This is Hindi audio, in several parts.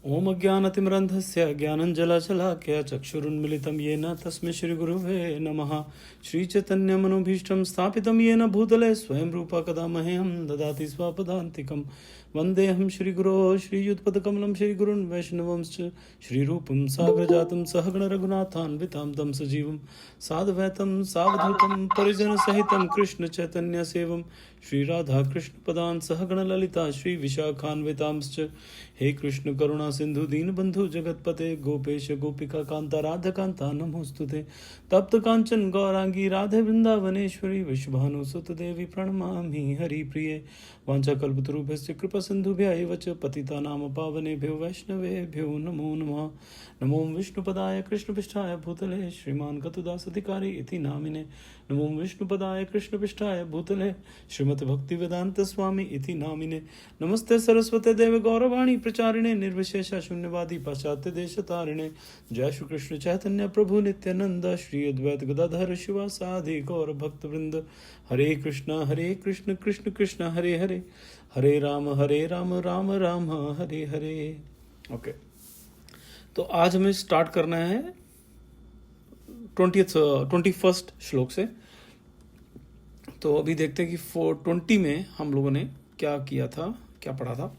ओम अज्ञानतिमिरन्धस्य ज्ञानञ्जलशलाकया चक्षुरुन्मिलितं येन तस्मै श्रीगुरुवे नमः। श्रीचैतन्यमनोभीष्टं स्थापितं येन भूतले स्वयं रूपा कदा मह्यं ददाति स्वपदान्तिकं। वन्देऽहं श्रीगुरो श्रीयुतपदकमलं श्रीगुरुन् वैष्णवंश्च श्रीरूपं साग्रजातं सहगणरघुनाथान्वितां तं सजीवं साद्वैतं सावधूतं परिजनसहितं कृष्णचैतन्यसेवं श्रीराधाकृष्णपदान् सहगणललिता श्रीविशाखान्वितांश्च। हे कृष्ण करुणा सिंधु दीनबंधु जगतपते गोपेश गोपिका कांता राधा कांता नमोस्तुते। तप्त कांचन गौरांगी राधे वृंदावनेश्वरी विश्वभानुसुत देवी प्रणमामि हरिप्रिये। वाञ्छाकल्पतरुभ्यश्च कृपा सिन्धुभ्यैव च पतितानां पावनेभ्यो वैष्णवेभ्यो नमो नमः। नमो विष्णुपदाय कृष्णपृष्ठाय भूतले श्रीमान् गतुदासधिकारी इति नामिने। नमो विष्णुपदाय कृष्णपृष्ठाय भूतले श्रीमद् भक्तिवेदांत स्वामी इति नामिने। नमस्ते सरस्वते देव गौरवाणी प्रचारिणे निर्विशेष शून्यवादी पाश्चात्य देश तारिणे। जय श्री कृष्ण चैतन्य प्रभु नित्यानंद श्री अद्वैत गदाधर शिवासादि गौर भक्त वृंद। हरे कृष्ण कृष्ण कृष्ण हरे हरे, हरे राम राम राम हरे हरे। ओके, तो आज हमें स्टार्ट करना है 21st श्लोक से। तो अभी देखते हैं कि 420 में हम लोगों ने क्या किया था, क्या पढ़ा था।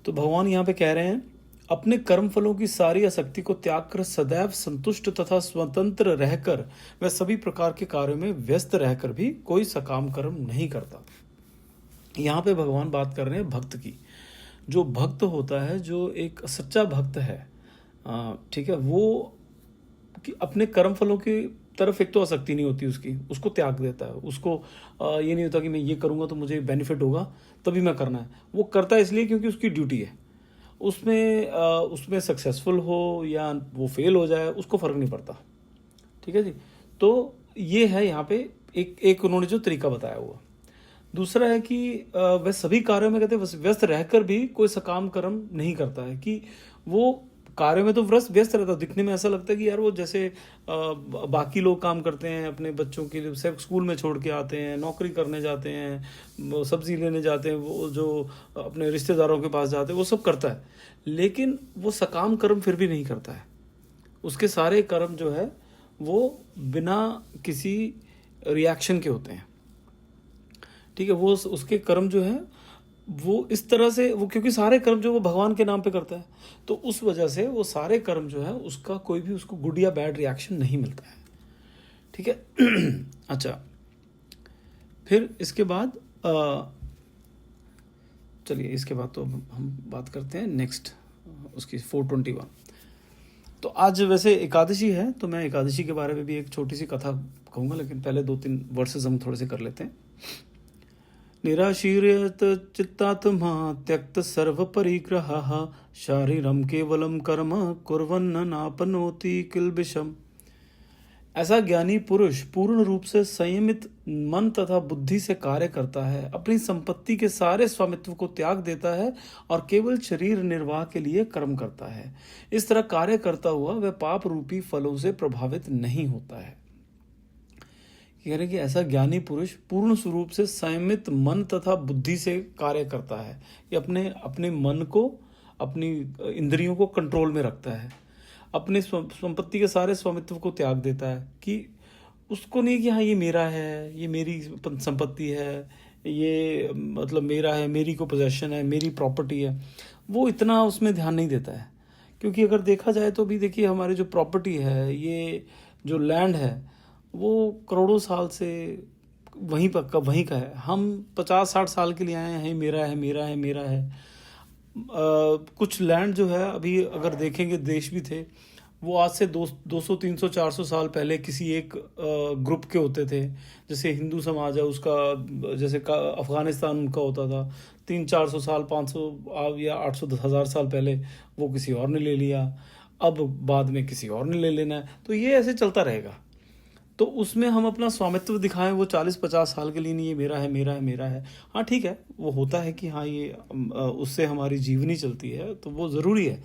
तो भगवान यहाँ पे कह रहे हैं, अपने कर्म फलों की सारी आसक्ति को त्याग कर सदैव संतुष्ट तथा स्वतंत्र रहकर वह सभी प्रकार के कार्यों में व्यस्त रहकर भी कोई सकाम कर्म नहीं करता। यहाँ पे भगवान बात कर रहे हैं भक्त की। जो भक्त होता है, जो एक सच्चा भक्त है, ठीक है, वो कि अपने कर्म फलों की तरफ एक तो आसक्ति नहीं होती उसको त्याग देता है। उसको ये नहीं होता कि मैं ये करूँगा तो मुझे बेनिफिट होगा तभी मैं करना है। वो करता है इसलिए क्योंकि उसकी ड्यूटी है। उसमें सक्सेसफुल हो या वो फेल हो जाए उसको फ़र्क नहीं पड़ता। ठीक है जी। तो ये है यहाँ पे एक उन्होंने जो तरीका बताया हुआ। दूसरा है कि वह सभी कार्यों में कहते हैं व्यस्त रहकर भी कोई सकाम कर्म नहीं करता है। कि वो कार्यों में तो व्यस्त रहता है, दिखने में ऐसा लगता है कि यार वो जैसे बाकी लोग काम करते हैं, अपने बच्चों के लिए सिर्फ स्कूल में छोड़ के आते हैं, नौकरी करने जाते हैं, सब्जी लेने जाते हैं, वो जो अपने रिश्तेदारों के पास जाते हैं वो सब करता है, लेकिन वो सकाम कर्म फिर भी नहीं करता है। उसके सारे कर्म जो है वो बिना किसी रिएक्शन के होते हैं। ठीक है, वो उसके कर्म जो है वो इस तरह से, वो क्योंकि सारे कर्म जो वो भगवान के नाम पे करता है, तो उस वजह से वो सारे कर्म जो है उसका कोई भी उसको गुड या बैड रिएक्शन नहीं मिलता है। ठीक है। अच्छा, फिर इसके बाद चलिए इसके बाद तो हम बात करते हैं नेक्स्ट उसकी 421। तो आज वैसे एकादशी है, तो मैं एकादशी के बारे में भी एक छोटी सी कथा कहूँगा, लेकिन पहले 2-3 वर्सेस हम थोड़े से कर लेते हैं। निराशीर्यत चित्तात्मा त्यक्त सर्व परिग्रहः शारीरम केवलम कर्म कुर्वन्न नापनोति किल्बिषम। ऐसा ज्ञानी पुरुष पूर्ण रूप से संयमित मन तथा बुद्धि से कार्य करता है, अपनी संपत्ति के सारे स्वामित्व को त्याग देता है और केवल शरीर निर्वाह के लिए कर्म करता है। इस तरह कार्य करता हुआ वह पाप रूपी फलों से प्रभावित नहीं होता है। कह रहे कि ऐसा ज्ञानी पुरुष पूर्ण स्वरूप से संयमित मन तथा बुद्धि से कार्य करता है। कि अपने मन को, अपनी इंद्रियों को कंट्रोल में रखता है, अपने संपत्ति के सारे स्वामित्व को त्याग देता है। कि उसको नहीं कि हाँ ये मेरा है, ये मेरी संपत्ति है, ये मतलब मेरा है, मेरी को पोजेशन है, मेरी प्रॉपर्टी है, वो इतना उसमें ध्यान नहीं देता है। क्योंकि अगर देखा जाए तो भी देखिए, हमारी जो प्रॉपर्टी है, ये जो लैंड है, वो करोड़ों साल से वहीं का है। हम 50-60 साल के लिए आए हैं, मेरा है मेरा है मेरा है। कुछ लैंड जो है अभी अगर देखेंगे, देश भी थे, वो आज से 200, 300, 400 साल पहले किसी एक ग्रुप के होते थे। जैसे हिंदू समाज है उसका, जैसे अफगानिस्तान उनका होता था 300-400 साल, 500 या 800-1000 साल पहले वो किसी और ने ले लिया, अब बाद में किसी और ने ले लेना है। तो ये ऐसे चलता रहेगा। तो उसमें हम अपना स्वामित्व दिखाएं वो 40-50 साल के लिए, नहीं ये मेरा है मेरा है मेरा है। हाँ ठीक है, वो होता है कि हाँ ये उससे हमारी जीवनी चलती है, तो वो ज़रूरी है,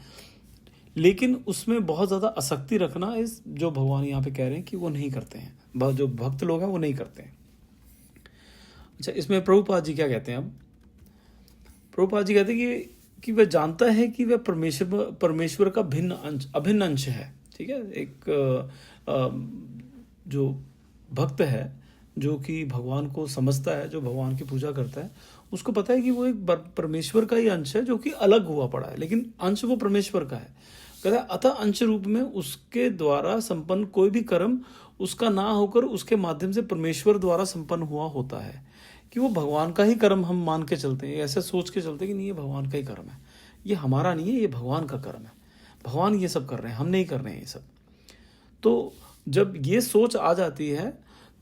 लेकिन उसमें बहुत ज़्यादा आसक्ति रखना इस जो भगवान यहाँ पे कह रहे हैं कि वो नहीं करते हैं, जो भक्त लोग हैं वो नहीं करते हैं। अच्छा, इसमें प्रभुपाद जी क्या कहते हैं? अब प्रभुपाद जी कहते हैं कि कि वह जानता है कि वह परमेश्वर का अभिन्न अंश है। ठीक है, एक जो भक्त है, जो कि भगवान को समझता है, जो भगवान की पूजा करता है, उसको पता है कि वो एक परमेश्वर का ही अंश है जो कि अलग हुआ पड़ा है, लेकिन अंश वो परमेश्वर का है। कहता है अतः अंश रूप में उसके द्वारा संपन्न कोई भी कर्म उसका ना होकर उसके माध्यम से परमेश्वर द्वारा संपन्न हुआ होता है। कि वो भगवान का ही कर्म हम मान के चलते हैं, ऐसे सोच के चलते हैं कि नहीं ये भगवान का ही कर्म है, ये हमारा नहीं है, ये भगवान का कर्म है, भगवान ये सब कर रहे हैं, हम नहीं कर रहे हैं ये सब। तो जब ये सोच आ जाती है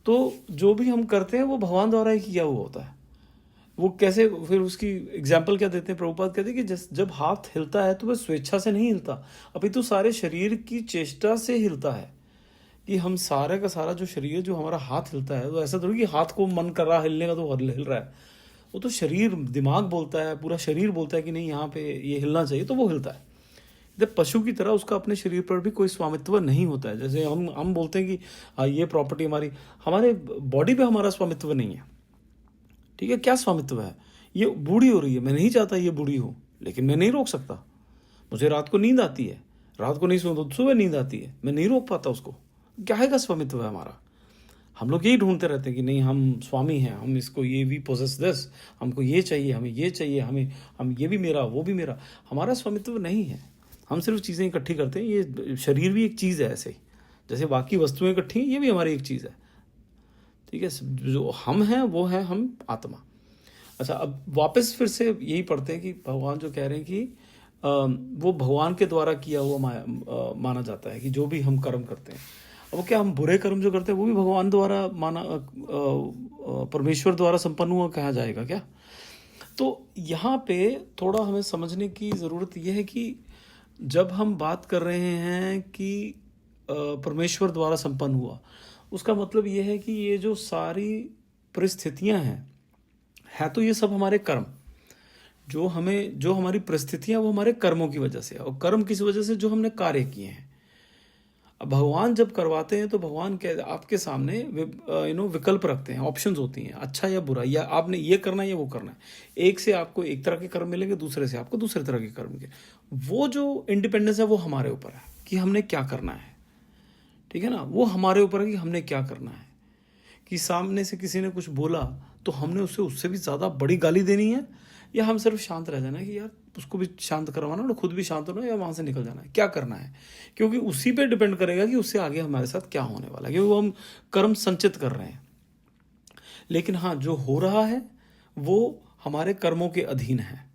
तो जो भी हम करते हैं वो भगवान द्वारा ही किया हुआ होता है। वो कैसे, फिर उसकी एग्जाम्पल क्या देते हैं प्रभुपाद, कहते हैं कि जब हाथ हिलता है तो वह स्वेच्छा से नहीं हिलता, अभी तो सारे शरीर की चेष्टा से हिलता है। कि हम सारे का सारा जो शरीर, जो हमारा हाथ हिलता है, तो ऐसा थोड़ी कि हाथ को मन कर रहा हिलने का तो हिल रहा है, वो तो शरीर, दिमाग बोलता है, पूरा शरीर बोलता है कि नहीं यहाँ पे ये हिलना चाहिए, तो वो हिलता है। जब पशु की तरह उसका अपने शरीर पर भी कोई स्वामित्व नहीं होता है। जैसे हम बोलते हैं कि ये प्रॉपर्टी हमारी, हमारे बॉडी पे हमारा स्वामित्व नहीं है। ठीक है, क्या स्वामित्व है? ये बूढ़ी हो रही है, मैं नहीं चाहता ये बूढ़ी हो, लेकिन मैं नहीं रोक सकता। मुझे रात को नींद आती है, रात को नहीं सोता तो सुबह नींद आती है, मैं नहीं रोक पाता उसको। क्या है का स्वामित्व है हमारा? हम लोग यही ढूंढते रहते हैं कि नहीं हम स्वामी हैं, हम इसको, ये भी पोजेस दिस, हमको ये चाहिए, हमें ये चाहिए, हम ये भी मेरा, वो भी मेरा। हमारा स्वामित्व नहीं है, हम सिर्फ चीज़ें इकट्ठी करते हैं। ये शरीर भी एक चीज़ है, ऐसे ही जैसे बाकी वस्तुएं इकट्ठी, ये भी हमारी एक चीज़ है। ठीक है, जो हम हैं वो है हम आत्मा। अच्छा, अब वापस फिर से यही पढ़ते हैं कि भगवान जो कह रहे हैं कि वो भगवान के द्वारा किया हुआ माना जाता है, कि जो भी हम कर्म करते हैं। अब वो क्या, हम बुरे कर्म जो करते हैं वो भी भगवान द्वारा माना, परमेश्वर द्वारा संपन्न हुआ कहा जाएगा क्या? तो यहाँ पे थोड़ा हमें समझने की ज़रूरत यह है कि जब हम बात कर रहे हैं कि परमेश्वर द्वारा संपन्न हुआ, उसका मतलब यह है कि ये जो सारी परिस्थितियां हैं, है तो ये सब हमारे कर्म, जो हमारी परिस्थितियां वो हमारे कर्मों की वजह से, और कर्म किस वजह से? जो हमने कार्य किए हैं। अब भगवान जब करवाते हैं तो भगवान आपके सामने विकल्प रखते हैं, ऑप्शंस होती हैं, अच्छा या बुरा, या आपने ये करना है या वो करना है। एक से आपको एक तरह के कर्म मिलेंगे, दूसरे से आपको दूसरे तरह के कर्म के। वो जो इंडिपेंडेंस है वो हमारे ऊपर है कि हमने क्या करना है। ठीक है ना, वो हमारे ऊपर है कि हमने क्या करना है। कि सामने से किसी ने कुछ बोला तो हमने उससे भी ज़्यादा बड़ी गाली देनी है, या हम सिर्फ शांत रह जाना है कि यार उसको भी शांत करवाना और खुद भी शांत होना, या वहाँ से निकल जाना है, क्या करना है। क्योंकि उसी पे डिपेंड करेगा कि उससे आगे हमारे साथ क्या होने वाला है, क्योंकि वो हम कर्म संचित कर रहे हैं। लेकिन हाँ, जो हो रहा है वो हमारे कर्मों के अधीन है,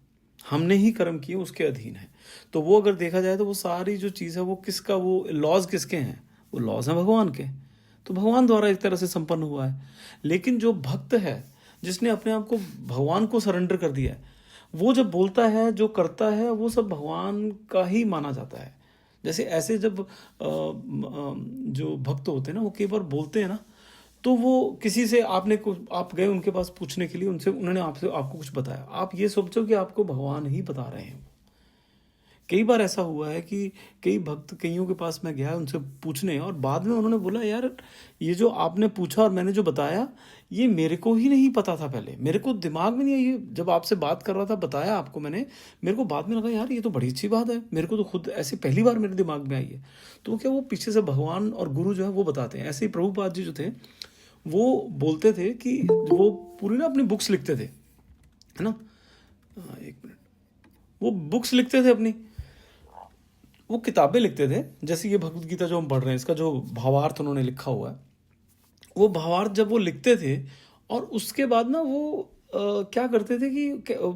हमने ही कर्म किए उसके अधीन है। तो वो अगर देखा जाए तो वो सारी जो चीज़ है वो किसका, वो लॉज किसके हैं? वो लॉज हैं भगवान के। तो भगवान द्वारा एक तरह से संपन्न हुआ है। लेकिन जो भक्त है, जिसने अपने आप को भगवान को सरेंडर कर दिया है, वो जब बोलता है, जो करता है, वो सब भगवान का ही माना जाता है। जैसे ऐसे जब जो भक्त होते हैं ना, वो कई बार बोलते हैं ना, तो वो किसी से आप गए उनके पास पूछने के लिए, उन्होंने आपको कुछ बताया, आप ये सोचो कि आपको भगवान ही बता रहे हैं। कई बार ऐसा हुआ है कि कई भक्त, कईयों के पास मैं गया उनसे पूछने, और बाद में उन्होंने बोला यार ये जो आपने पूछा और मैंने जो बताया, ये मेरे को ही नहीं पता था पहले, मेरे को दिमाग में नहीं आई। ये जब आपसे बात कर रहा था बताया आपको मैंने, मेरे को बाद में लगा यार ये तो बड़ी अच्छी बात है, मेरे को तो खुद ऐसे पहली बार मेरे दिमाग में आई है। तो क्या वो पीछे से भगवान और गुरु जो है वो बताते हैं। ऐसे ही प्रभुपाद जी जो थे वो बोलते थे कि वो पूरी ना अपनी बुक्स लिखते थे, है ना, एक मिनट, वो बुक्स लिखते थे अपनी, वो किताबें लिखते थे। जैसे ये भगवत गीता जो हम पढ़ रहे हैं, इसका जो भावार्थ उन्होंने लिखा हुआ है, वो भावार्थ जब वो लिखते थे, और उसके बाद ना वो क्या करते थे कि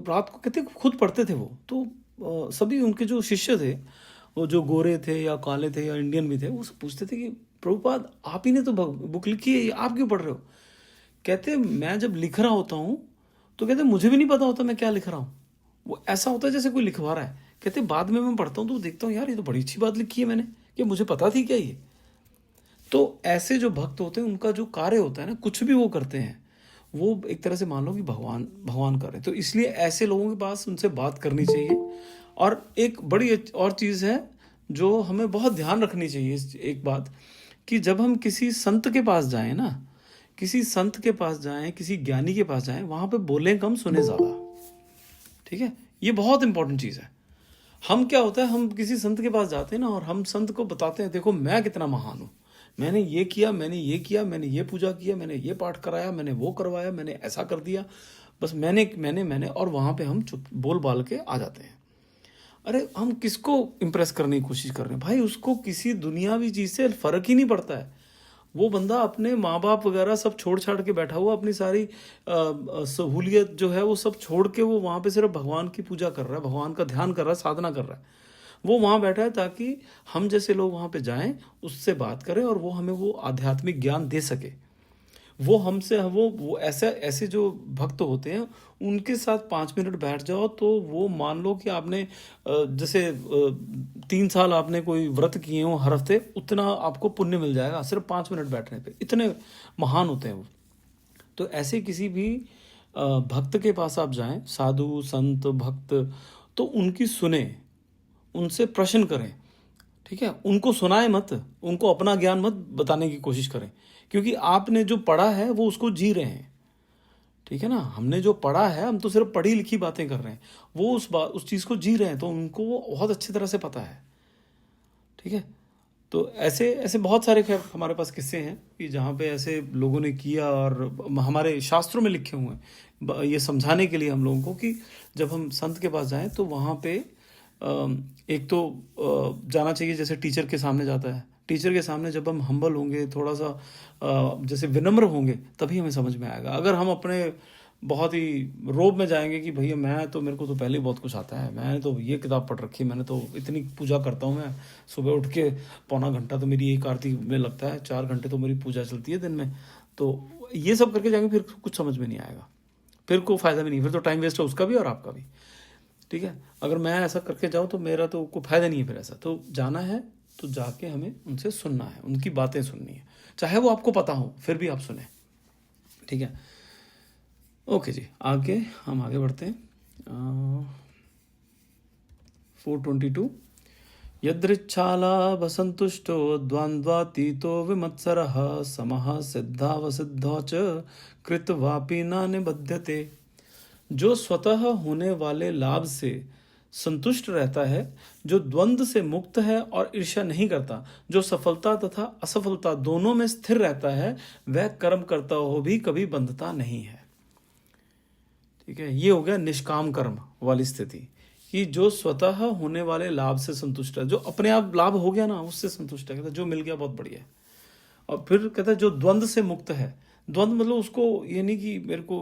रात को कहते खुद पढ़ते थे वो। तो सभी उनके जो शिष्य थे, वो जो गोरे थे या काले थे या इंडियन भी थे, वो सब पूछते थे कि प्रभुपाद आप ही ने तो बुक लिखी है, आप क्यों पढ़ रहे हो? कहते मैं जब लिख रहा होता हूँ तो कहते मुझे भी नहीं पता होता मैं क्या लिख रहा हूँ, वो ऐसा होता है जैसे कोई लिखवा रहा है। कहते बाद में मैं पढ़ता हूँ तो देखता हूँ यार ये तो बड़ी अच्छी बात लिखी है मैंने, कि मुझे पता थी क्या ये। तो ऐसे जो भक्त होते हैं उनका जो कार्य होता है ना, कुछ भी वो करते हैं, वो एक तरह से मान लो कि भगवान कर रहे हैं। तो इसलिए ऐसे लोगों के पास उनसे बात करनी चाहिए। और एक बड़ी और चीज़ है जो हमें बहुत ध्यान रखनी चाहिए, एक बात, कि जब हम किसी संत के पास जाएं ना, किसी संत के पास जाएं, किसी ज्ञानी के पास जाएं, वहाँ पे बोलें कम सुने ज़्यादा। ठीक है, ये बहुत इंपॉर्टेंट चीज़ है। हम क्या होता है, हम किसी संत के पास जाते हैं ना, और हम संत को बताते हैं देखो मैं कितना महान हूँ, मैंने ये किया, मैंने ये किया, मैंने ये पूजा किया, मैंने ये पाठ कराया, मैंने वो करवाया, मैंने ऐसा कर दिया, बस मैंने और वहाँ पे हम चुप बोल बाल के आ जाते हैं। अरे हम किसको इम्प्रेस करने की कोशिश कर रहे हैं भाई? उसको किसी दुनियावी चीज़ से फ़र्क ही नहीं पड़ता है। वो बंदा अपने माँ बाप वगैरह सब छोड़ छाड़ के बैठा हुआ, अपनी सारी सहूलियत जो है वो सब छोड़ के वो वहाँ पे सिर्फ भगवान की पूजा कर रहा है, भगवान का ध्यान कर रहा है, साधना कर रहा है। वो वहाँ बैठा है ताकि हम जैसे लोग वहाँ पे जाएं, उससे बात करें और वो हमें वो आध्यात्मिक ज्ञान दे सके। वो हमसे वो ऐसे ऐसे जो भक्त होते हैं उनके साथ 5 मिनट बैठ जाओ तो वो मान लो कि आपने जैसे 3 साल आपने कोई व्रत किए हो हर हफ्ते, उतना आपको पुण्य मिल जाएगा सिर्फ 5 मिनट बैठने पे। इतने महान होते हैं वो। तो ऐसे किसी भी भक्त के पास आप जाएं, साधु संत भक्त, तो उनकी सुने, उनसे प्रश्न करें, ठीक है? उनको सुनाए मत, उनको अपना ज्ञान मत बताने की कोशिश करें, क्योंकि आपने जो पढ़ा है वो उसको जी रहे हैं, ठीक है ना? हमने जो पढ़ा है, हम तो सिर्फ पढ़ी लिखी बातें कर रहे हैं, वो उस चीज़ को जी रहे हैं, तो उनको वो बहुत अच्छी तरह से पता है, ठीक है? तो ऐसे ऐसे बहुत सारे खैर हमारे पास किस्से हैं कि जहाँ पे ऐसे लोगों ने किया, और हमारे शास्त्रों में लिखे हुए हैं ये समझाने के लिए हम लोगों को कि जब हम संत के पास जाएं तो वहाँ पे एक तो जाना चाहिए जैसे टीचर के सामने जाता है। टीचर के सामने जब हम हम्बल होंगे, थोड़ा सा जैसे विनम्र होंगे, तभी हमें समझ में आएगा। अगर हम अपने बहुत ही रोब में जाएंगे कि भैया मैं तो, मेरे को तो पहले ही बहुत कुछ आता है, मैंने तो ये किताब पढ़ रखी है, मैंने तो इतनी पूजा करता हूँ, मैं सुबह उठ के पौना घंटा तो मेरी एक आरती में लगता है, 4 घंटे तो मेरी पूजा चलती है दिन में, तो ये सब करके जाएंगे फिर कुछ समझ में नहीं आएगा, फिर कोई फ़ायदा भी नहीं, फिर तो टाइम वेस्ट है उसका भी और आपका भी, ठीक है? अगर मैं ऐसा करके जाऊँ तो मेरा तो कोई फ़ायदा नहीं है फिर। ऐसा तो जाना है तो जाके हमें उनसे सुनना है, उनकी बातें सुननी है, चाहे वो आपको पता हो फिर भी आप सुने, ठीक है? ओके जी, हम आगे बढ़ते हैं। 422 यदृच्छालाभसन्तुष्टो द्वन्द्वातीतो विमत्सरः समः सिद्धावसिद्धौ च कृत्वापि न निबध्यते। जो स्वतः होने वाले लाभ से संतुष्ट रहता है, जो द्वंद्व से मुक्त है और ईर्ष्या नहीं करता, जो सफलता तथा असफलता दोनों में स्थिर रहता है, वह कर्म करता हो भी कभी बंधता नहीं है, ठीक है? ये हो गया निष्काम कर्म वाली स्थिति, कि जो स्वतः होने वाले लाभ से संतुष्ट है, जो अपने आप लाभ हो गया ना उससे संतुष्ट है, कहता जो मिल गया बहुत बढ़िया है। और फिर कहता है जो द्वंद्व से मुक्त है। द्वंद्व मतलब उसको ये नहीं कि मेरे को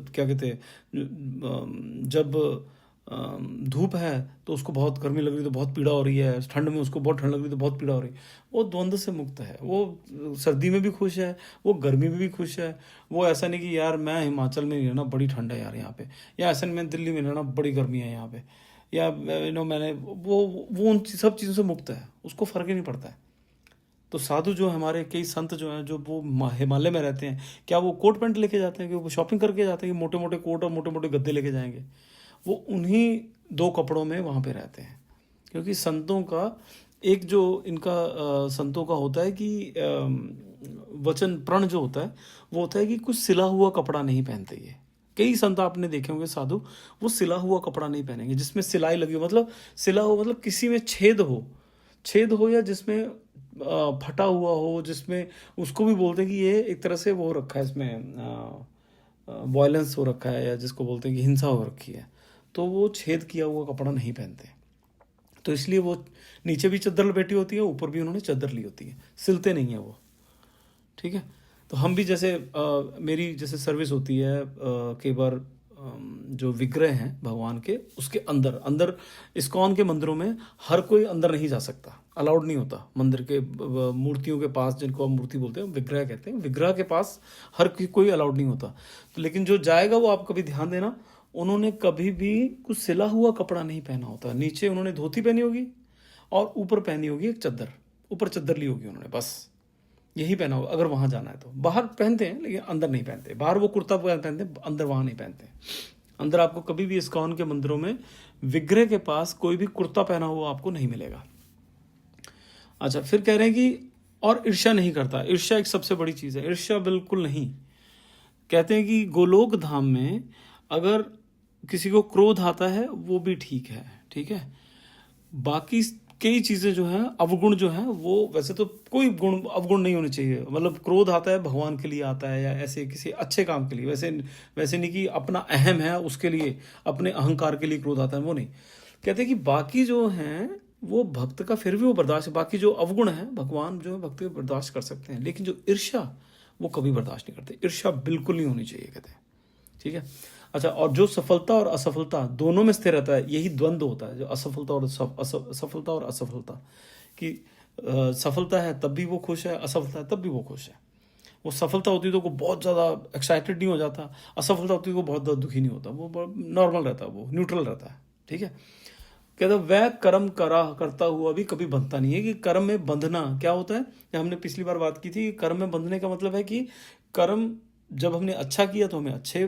क्या कहते हैं, जब धूप है तो उसको बहुत गर्मी लग रही तो बहुत पीड़ा हो रही है, ठंड में उसको बहुत ठंड लग रही तो बहुत पीड़ा हो रही है, वो द्वंद्व से मुक्त है। वो सर्दी में भी खुश है, वो गर्मी में भी खुश है। वो ऐसा नहीं कि यार मैं हिमाचल में नहीं रहना, बड़ी ठंड है यार यहाँ पे, या ऐसा नहीं मैं दिल्ली में रहना, बड़ी गर्मी है यहाँ पे, या मैंने वो उन सब चीज़ों से मुक्त है, उसको फ़र्क ही नहीं पड़ता है। तो साधु जो हमारे कई संत जो हैं, जो वो हिमालय में रहते हैं, क्या वो कोट पैंट लेके जाते हैं कि वो शॉपिंग करके जाते हैं कि मोटे मोटे कोट और मोटे मोटे गद्दे लेके जाएंगे? वो उन्हीं 2 कपड़ों में वहाँ पे रहते हैं, क्योंकि संतों का एक जो इनका संतों का होता है कि वचन प्रण जो होता है वो होता है कि कुछ सिला हुआ कपड़ा नहीं पहनते। ये कई संत आपने देखे होंगे साधु, वो सिला हुआ कपड़ा नहीं पहनेंगे जिसमें सिलाई लगी हो, मतलब सिला हो मतलब किसी में छेद हो या जिसमें फटा हुआ हो, जिसमें उसको भी बोलते हैं कि ये एक तरह से वो हो रखा है, इसमें वायलेंस हो रखा है, या जिसको बोलते हैं कि हिंसा हो रखी है, तो वो छेद किया हुआ कपड़ा नहीं पहनते। तो इसलिए वो नीचे भी चादर लपेटी होती है, ऊपर भी उन्होंने चादर ली होती है, सिलते नहीं है वो, ठीक है? तो हम भी जैसे मेरी जैसे सर्विस होती है, कई बार जो विग्रह हैं भगवान के, उसके अंदर इस्कॉन के मंदिरों में हर कोई अंदर नहीं जा सकता, अलाउड नहीं होता। मंदिर के मूर्तियों के पास, जिनको हम मूर्ति बोलते हैं, विग्रह कहते हैं, विग्रह के पास हर कोई अलाउड नहीं होता। तो लेकिन जो जाएगा वो आप कभी ध्यान देना, उन्होंने कभी भी कुछ सिला हुआ कपड़ा नहीं पहना होता। नीचे उन्होंने धोती पहनी होगी और ऊपर पहनी होगी एक चादर, ऊपर चादर ली होगी उन्होंने, बस यही पहना होगा। अगर वहाँ जाना है तो बाहर पहनते हैं लेकिन अंदर नहीं पहनते। बाहर वो कुर्ता पहनते हैं, अंदर वहाँ नहीं पहनते। अंदर आपको कभी भी इस्कॉन के मंदिरों में विग्रह के पास कोई भी कुर्ता पहना हुआ आपको नहीं मिलेगा। अच्छा, फिर कह रहे हैं कि और ईर्ष्या नहीं करता। ईर्ष्या एक सबसे बड़ी चीज़ है, ईर्ष्या बिल्कुल नहीं। कहते हैं कि गोलोक धाम में अगर किसी को क्रोध आता है वो भी ठीक है, ठीक है। बाकी कई चीज़ें जो हैं, अवगुण जो हैं, वो वैसे तो कोई गुण अवगुण नहीं होने चाहिए। मतलब क्रोध आता है भगवान के लिए आता है, या ऐसे किसी अच्छे काम के लिए, वैसे वैसे नहीं कि अपना अहम है उसके लिए, अपने अहंकार के लिए क्रोध आता है, वो नहीं। कहते हैं कि बाकी जो हैं वो भक्त का फिर भी वो बर्दाश्त, बाकी जो अवगुण है भगवान जो है भक्त को बर्दाश्त कर सकते हैं, लेकिन जो ईर्ष्या वो कभी बर्दाश्त नहीं करते। ईर्ष्या बिल्कुल नहीं होनी चाहिए, कहते हैं, ठीक है। अच्छा, और जो सफलता और असफलता दोनों में स्थिर रहता है, यही द्वंद्व होता है, जो असफलता और सफलता और असफलता की। सफलता है तब भी वो खुश है, असफलता है तब भी वो खुश है। वो सफलता होती तो वो बहुत ज़्यादा एक्साइटेड नहीं हो जाता, असफलता होती तो वो बहुत ज़्यादा दुखी नहीं होता, वो नॉर्मल रहता है, वो न्यूट्रल रहता है, ठीक है। कहता वह कर्म करता हुआ भी कभी बंधता नहीं है। कि कर्म में बंधना क्या होता है, जब हमने पिछली बार बात की थी, कर्म में बंधने का मतलब है कि कर्म जब हमने अच्छा किया तो हमें अच्छे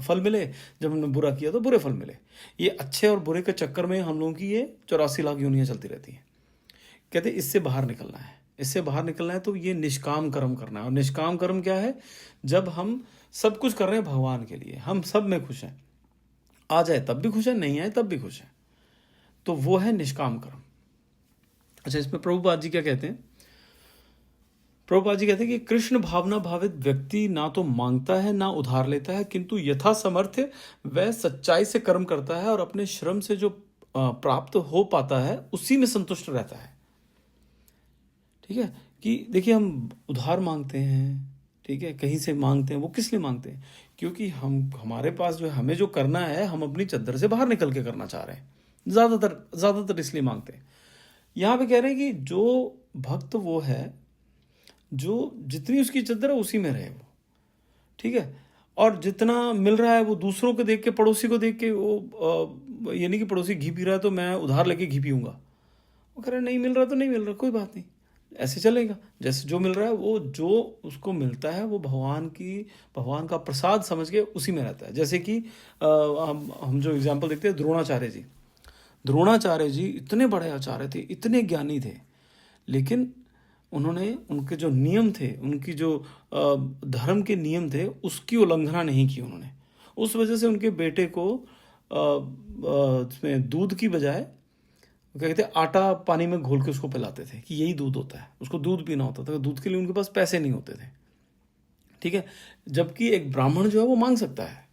फल मिले, जब हमने बुरा किया तो बुरे फल मिले। ये अच्छे और बुरे के चक्कर में हम लोगों की ये 84 लाख योनियाँ चलती रहती हैं। कहते इससे बाहर निकलना है, इससे बाहर निकलना है तो ये निष्काम कर्म करना है। और निष्काम कर्म क्या है, जब हम सब कुछ कर रहे हैं भगवान के लिए, हम सब में खुश हैं, आ जाए तब भी खुश है, नहीं आए तब भी खुश है, तो वो है निष्काम कर्म। अच्छा, इसमें प्रभुपाद जी क्या कहते हैं, प्रभुपाद जी कहते हैं कि कृष्ण भावना भावित व्यक्ति ना तो मांगता है ना उधार लेता है, किंतु यथा समर्थ्य वह सच्चाई से कर्म करता है और अपने श्रम से जो प्राप्त हो पाता है उसी में संतुष्ट रहता है, ठीक है। कि देखिए हम उधार मांगते हैं, ठीक है, कहीं से मांगते हैं, वो किस लिए मांगते हैं, क्योंकि हमारे पास जो है, हमें जो करना है हम अपनी चद्दर से बाहर निकल के करना चाह रहे हैं, ज़्यादातर इसलिए मांगते हैं। यहाँ पे कह रहे हैं कि जो भक्त वो है जो जितनी उसकी चद्दर है उसी में रहे वो, ठीक है। और जितना मिल रहा है वो दूसरों को देख के, पड़ोसी को देख के, वो ये नहीं कि पड़ोसी घी पी रहा है तो मैं उधार लेके घी पीऊँगा। वो कह रहे नहीं मिल रहा तो नहीं मिल रहा, कोई बात नहीं, ऐसे चलेगा। जैसे जो मिल रहा है वो जो उसको मिलता है वो भगवान का प्रसाद समझ के उसी में रहता है। जैसे कि हम जो एग्जाम्पल देखते हैं, द्रोणाचार्य जी इतने बड़े आचार्य थे, इतने ज्ञानी थे, लेकिन उन्होंने उनके जो नियम थे, उनकी जो धर्म के नियम थे, उसकी उल्लंघना नहीं की उन्होंने। उस वजह से उनके बेटे को इसमें दूध की बजाय क्या कहते हैं, आटा पानी में घोल के उसको पिलाते थे कि यही दूध होता है, उसको दूध पीना होता था। दूध के लिए उनके पास पैसे नहीं होते थे, ठीक है। जबकि एक ब्राह्मण जो है वो मांग सकता है,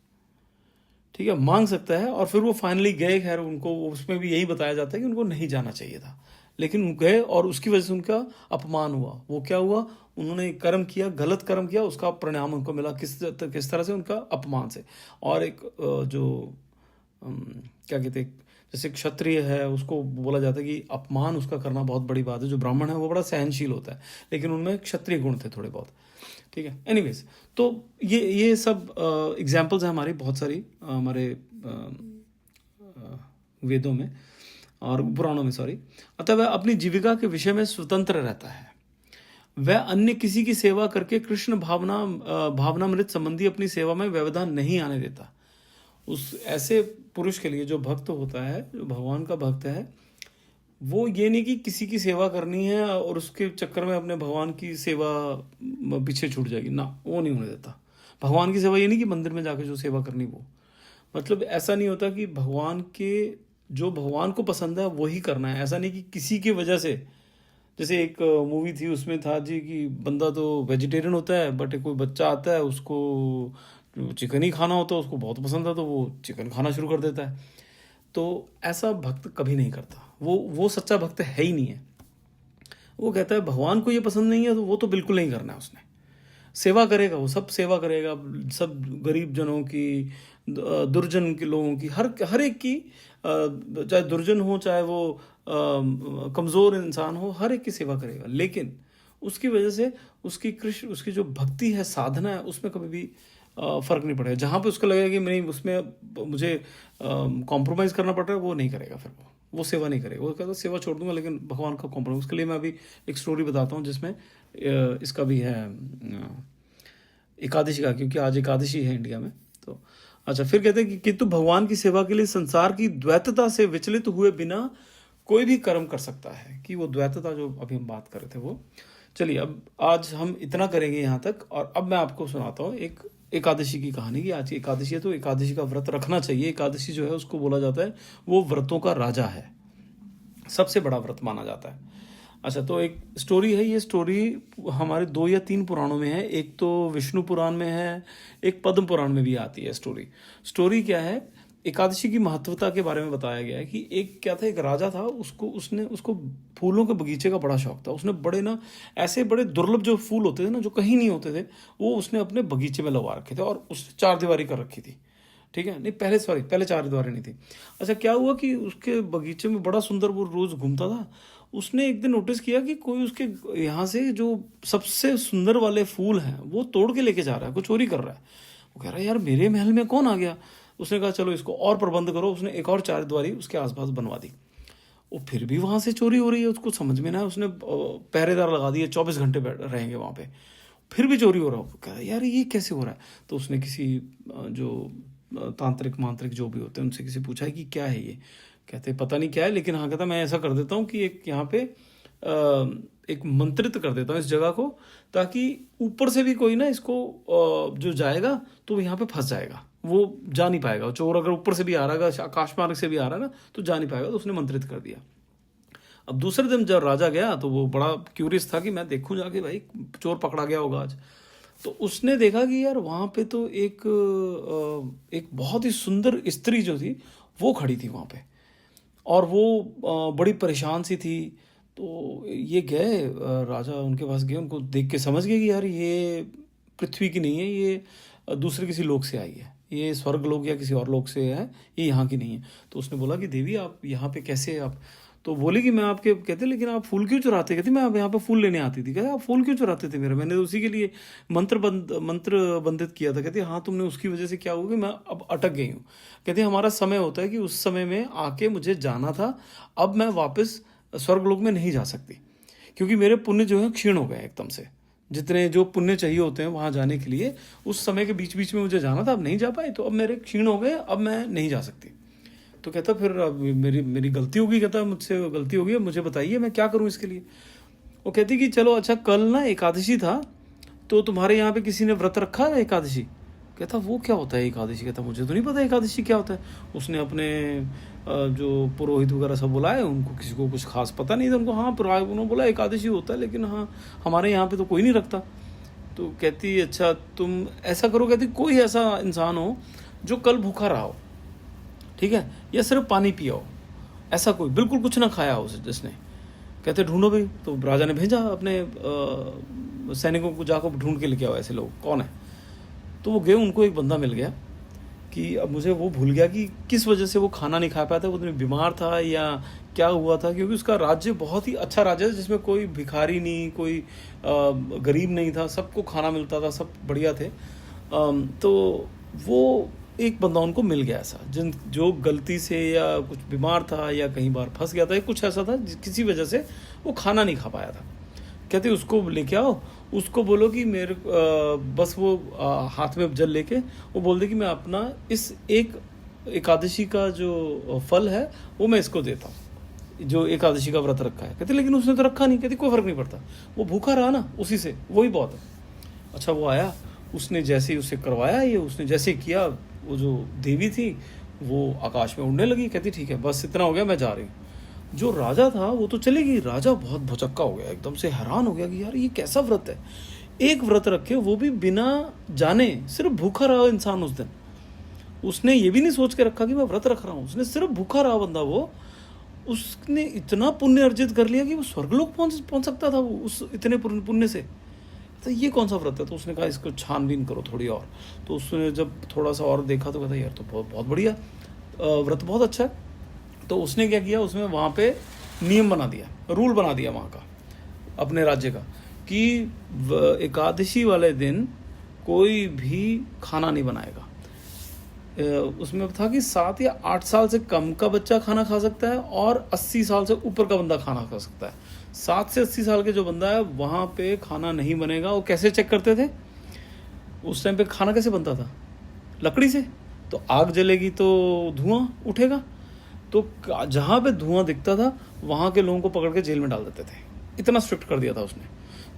ठीक है, मांग सकता है। और फिर वो फाइनली गए, खैर उनको उसमें भी यही बताया जाता है कि उनको नहीं जाना चाहिए था, लेकिन गए और उसकी वजह से उनका अपमान हुआ। वो क्या हुआ, उन्होंने कर्म किया, गलत कर्म किया, उसका परिणाम उनको मिला किस तरह से, उनका अपमान से। और एक जो क्या कहते हैं, जैसे क्षत्रिय है उसको बोला जाता है कि अपमान उसका करना बहुत बड़ी बात है। जो ब्राह्मण है वो बड़ा सहनशील होता है, लेकिन उनमें क्षत्रिय गुण थे थोड़े बहुत, ठीक है। एनीवेज, तो ये सब एग्जाम्पल्स हैं हमारी बहुत सारी, हमारे वेदों में और पुराणों में, सॉरी। अतः वह अपनी जीविका के विषय में स्वतंत्र रहता है। वह अन्य किसी की सेवा करके कृष्ण भावनामृत संबंधी अपनी सेवा में व्यवधान नहीं आने देता। उस ऐसे पुरुष के लिए जो भक्त होता है, जो भगवान का भक्त है, वो ये नहीं कि किसी की सेवा करनी है और उसके चक्कर में अपने भगवान की सेवा पीछे छूट जाएगी, ना, वो नहीं होने देता। भगवान की सेवा ये नहीं कि मंदिर में जाकर जो सेवा करनी, वो मतलब ऐसा नहीं होता कि जो भगवान को पसंद है वही करना है। ऐसा नहीं कि किसी की वजह से, जैसे एक मूवी थी उसमें था जी कि बंदा तो वेजिटेरियन होता है, बट कोई बच्चा आता है उसको चिकन ही खाना होता है, उसको बहुत पसंद है तो वो चिकन खाना शुरू कर देता है। तो ऐसा भक्त कभी नहीं करता, वो सच्चा भक्त है ही नहीं है। वो कहता है भगवान को ये पसंद नहीं है तो वो तो बिल्कुल नहीं करना है उसने। सेवा करेगा, वो सब सेवा करेगा, सब गरीब जनों की, दुर्जन के लोगों की, हर एक की, चाहे दुर्जन हो चाहे वो कमज़ोर इंसान हो, हर एक की सेवा करेगा। लेकिन उसकी वजह से उसकी जो भक्ति है, साधना है, उसमें कभी भी फ़र्क नहीं पड़ेगा। जहाँ पे उसको लगेगा कि नहीं, उसमें मुझे कॉम्प्रोमाइज़ करना पड़ रहा है, वो नहीं करेगा, फिर वो सेवा नहीं करेगा। वो कहता सेवा छोड़ दूंगा लेकिन भगवान का कॉम्प्रोमाइज़। उसके लिए मैं अभी एक स्टोरी बताता हूँ जिसमें इसका भी है, एकादशी का, क्योंकि आज एकादशी है इंडिया में। तो अच्छा, फिर कहते हैं कि किंतु भगवान की सेवा के लिए संसार की द्वैतता से विचलित हुए बिना कोई भी कर्म कर सकता है। कि वो द्वैतता जो अभी हम बात कर रहे थे वो, चलिए अब आज हम इतना करेंगे यहाँ तक। और अब मैं आपको सुनाता हूँ एक एकादशी की कहानी की। आज की एकादशी है तो एकादशी का व्रत रखना चाहिए। एकादशी जो है उसको बोला जाता है वो व्रतों का राजा है, सबसे बड़ा व्रत माना जाता है। अच्छा, तो एक स्टोरी है, ये स्टोरी हमारे 2 या 3 पुराणों में है। एक तो विष्णु पुराण में है, एक पद्म पुराण में भी आती है स्टोरी। स्टोरी क्या है, एकादशी की महत्वता के बारे में बताया गया है कि एक क्या था, एक राजा था, उसको फूलों के बगीचे का बड़ा शौक था। उसने बड़े ना ऐसे बड़े दुर्लभ जो फूल होते थे ना, जो कहीं नहीं होते थे, वो उसने अपने बगीचे में लगवा रखे थे और उसने 4 दीवारी कर रखी थी। ठीक है, नहीं पहले 4 दीवारें नहीं थी। अच्छा, क्या हुआ कि उसके बगीचे में बड़ा सुंदर वो रोज घूमता था। उसने एक दिन नोटिस किया कि कोई उसके यहाँ से जो सबसे सुंदर वाले फूल हैं वो तोड़ के लेके जा रहा है, कोई चोरी कर रहा है। वो कह रहा है यार मेरे महल में कौन आ गया। उसने कहा चलो इसको और प्रबंध करो। उसने एक और 4 दीवारी उसके आसपास बनवा दी। वो फिर भी वहां से चोरी हो रही है, उसको समझ में ना आया। उसने पहरेदार लगा दिए, 24 घंटे रहेंगे वहां पे, फिर भी चोरी हो रहा है। कह रहा यार ये कैसे हो रहा है। तो उसने किसी जो तांत्रिक मांत्रिक जो भी होते हैं उनसे किसी पूछा है कि क्या है ये। कहते पता नहीं क्या है, लेकिन हाँ कहता मैं ऐसा कर देता हूँ कि एक यहाँ पे एक मंत्रित कर देता हूँ इस जगह को, ताकि ऊपर से भी कोई ना इसको जो जाएगा तो वो यहाँ पे फंस जाएगा, वो जा नहीं पाएगा। चोर अगर ऊपर से भी आ रहा है, आकाश मार्ग से भी आ रहा है ना, तो जा नहीं पाएगा। तो उसने मंत्रित कर दिया। अब दूसरे दिन जब राजा गया तो वो बड़ा क्यूरियस था कि मैं देखूं जाके भाई चोर पकड़ा गया होगा आज। तो उसने देखा कि यार वहाँ पे तो एक बहुत ही सुंदर स्त्री जो थी वो खड़ी थी वहाँ पे, और वो बड़ी परेशान सी थी। तो ये गए राजा उनके पास गए, उनको देख के समझ गए कि यार ये पृथ्वी की नहीं है, ये दूसरे किसी लोक से आई है, ये स्वर्ग लोक या किसी और लोक से है, ये यहाँ की नहीं है। तो उसने बोला कि देवी आप यहाँ पे कैसे आप। तो बोले कि मैं आपके, कहते लेकिन आप फूल क्यों चुराते। कहती मैं आप यहाँ पे फूल लेने आती थी। कहते आप फूल क्यों चुराते थे मेरा, मैंने तो उसी के लिए मंत्र बंधित किया था। कहती हाँ तुमने उसकी वजह से क्या हुआ कि मैं अब अटक गई हूँ। कहती हमारा समय होता है कि उस समय में आके मुझे जाना था, अब मैं वापस स्वर्गलोक में नहीं जा सकती, क्योंकि मेरे पुण्य जो है क्षीण हो गए एकदम से। जितने जो पुण्य चाहिए होते हैं वहाँ जाने के लिए, उस समय के बीच बीच में मुझे जाना था, अब नहीं जा पाई, तो अब मेरे क्षीण हो गए, अब मैं नहीं जा सकती। तो कहता फिर मेरी गलती होगी, कहता मुझसे गलती होगी, मुझे बताइए मैं क्या करूं इसके लिए। वो कहती कि चलो अच्छा कल ना एकादशी था, तो तुम्हारे यहाँ पे किसी ने व्रत रखा है एकादशी। कहता वो क्या होता है एकादशी। कहता मुझे तो नहीं पता एकादशी क्या होता है। उसने अपने जो पुरोहित वगैरह सब बुलाए, उनको किसी को कुछ खास पता नहीं था। उनको हाँ उन्होंने बोला एकादशी होता है, लेकिन हाँ हमारे यहाँ पे तो कोई नहीं रखता। तो कहती अच्छा तुम ऐसा करो, कहती कोई ऐसा इंसान हो जो कल भूखा रहा हो, ठीक है, या सिर्फ पानी पिया हो, ऐसा कोई बिल्कुल कुछ ना खाया हो जिसने। कहते ढूंढो भाई। तो राजा ने भेजा अपने सैनिकों को, जाकर ढूंढ के लेके आओ ऐसे लोग कौन है। तो वो गए, उनको एक बंदा मिल गया कि अब मुझे वो भूल गया कि किस वजह से वो खाना नहीं खा पाया था, वो बीमार था या क्या हुआ था, क्योंकि उसका राज्य बहुत ही अच्छा राज्य है जिसमें कोई भिखारी नहीं, कोई गरीब नहीं था, सबको खाना मिलता था, सब बढ़िया थे। तो वो एक बंदा उनको मिल गया ऐसा जो गलती से या कुछ बीमार था या कहीं बार फंस गया था या कुछ ऐसा था, किसी वजह से वो खाना नहीं खा पाया था। कहते उसको लेके आओ, उसको बोलो कि मेरे बस वो हाथ में जल लेके वो बोल दे कि मैं अपना इस एक एकादशी का जो फल है वो मैं इसको देता हूँ, जो एकादशी का व्रत रखा है। कहते लेकिन उसने तो रखा नहीं। कहती कोई फर्क नहीं पड़ता, वो भूखा रहा ना, उसी से वही बहुत है। अच्छा वो आया, उसने जैसे ही उसे करवाया, ये उसने जैसे किया, वो जो देवी थी वो आकाश में उड़ने लगी। कहती ठीक है बस इतना हो गया, मैं जा रही हूँ। जो राजा था वो तो चले गई, राजा बहुत भौचक्का हो गया, एकदम से हैरान हो गया कि यार ये कैसा व्रत है, एक व्रत रखे वो भी बिना जाने, सिर्फ भूखा रहा इंसान उस दिन। उसने ये भी नहीं सोच के रखा कि मैं व्रत रख रहा हूँ, उसने सिर्फ भूखा रहा बंदा, वो उसने इतना पुण्य अर्जित कर लिया कि वो स्वर्गलोक पहुंच सकता था वो उस इतने पुण्य से। तो ये कौन सा व्रत है। तो उसने कहा इसको छानबीन करो थोड़ी और। तो उसने जब थोड़ा सा और देखा तो कहता यार तो बहुत बढ़िया व्रत, बहुत अच्छा है। तो उसने क्या किया, उसमें वहाँ पे नियम बना दिया, रूल बना दिया वहाँ का, अपने राज्य का, कि एकादशी वाले दिन कोई भी खाना नहीं बनाएगा। उसमें था कि 7 या 8 साल से कम का बच्चा खाना खा सकता है और 80 साल से ऊपर का बंदा खाना खा सकता है। 7 से 80 साल के जो बंदा है वहाँ पे खाना नहीं बनेगा। वो कैसे चेक करते थे उस टाइम पे, खाना कैसे बनता था, लकड़ी से। तो आग जलेगी तो धुआं उठेगा, तो जहाँ पे धुआं दिखता था वहाँ के लोगों को पकड़ के जेल में डाल देते थे। इतना स्ट्रिक्ट कर दिया था उसने।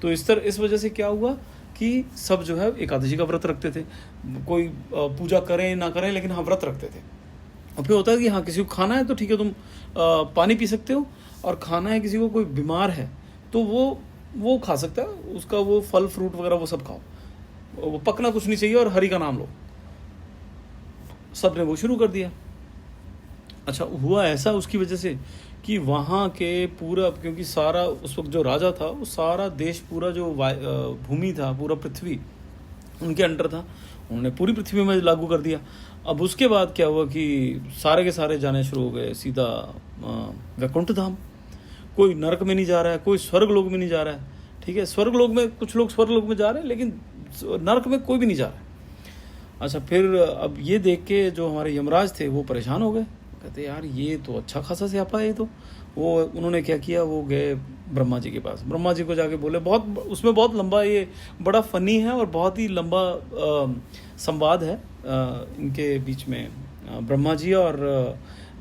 तो इस वजह से क्या हुआ कि सब जो है एकादशी का व्रत रखते थे, कोई पूजा करें ना करें लेकिन हाँ व्रत रखते थे। और फिर होता है कि हाँ किसी को खाना है तो ठीक है तुम पानी पी सकते हो, और खाना है किसी को, कोई बीमार है तो वो खा सकता है, उसका वो फल फ्रूट वगैरह वो सब खाओ, वो पकना कुछ नहीं चाहिए और हरि का नाम लो। सब ने वो शुरू कर दिया। अच्छा हुआ ऐसा उसकी वजह से कि वहाँ के पूरा, क्योंकि सारा उस वक्त जो राजा था वो सारा देश, पूरा जो भूमि था, पूरा पृथ्वी उनके अंडर था, उन्होंने पूरी पृथ्वी में लागू कर दिया। अब उसके बाद क्या हुआ कि सारे के सारे जाने शुरू हो गए सीधा वैकुंठ धाम। कोई नरक में नहीं जा रहा है, कोई स्वर्ग लोक में नहीं जा रहा है, ठीक है, स्वर्ग लोक में कुछ लोग स्वर्ग लोक में जा रहे हैं लेकिन नरक में कोई भी नहीं जा रहा है। अच्छा फिर अब ये देख के जो हमारे यमराज थे वो परेशान हो गए, कहते यार ये तो अच्छा खासा स्यापा है ये तो। वो उन्होंने क्या किया, वो गए ब्रह्मा जी के पास, ब्रह्मा जी को जाके बोले, बहुत उसमें बहुत लंबा, ये बड़ा फनी है और बहुत ही लंबा संवाद है इनके बीच में, ब्रह्मा जी और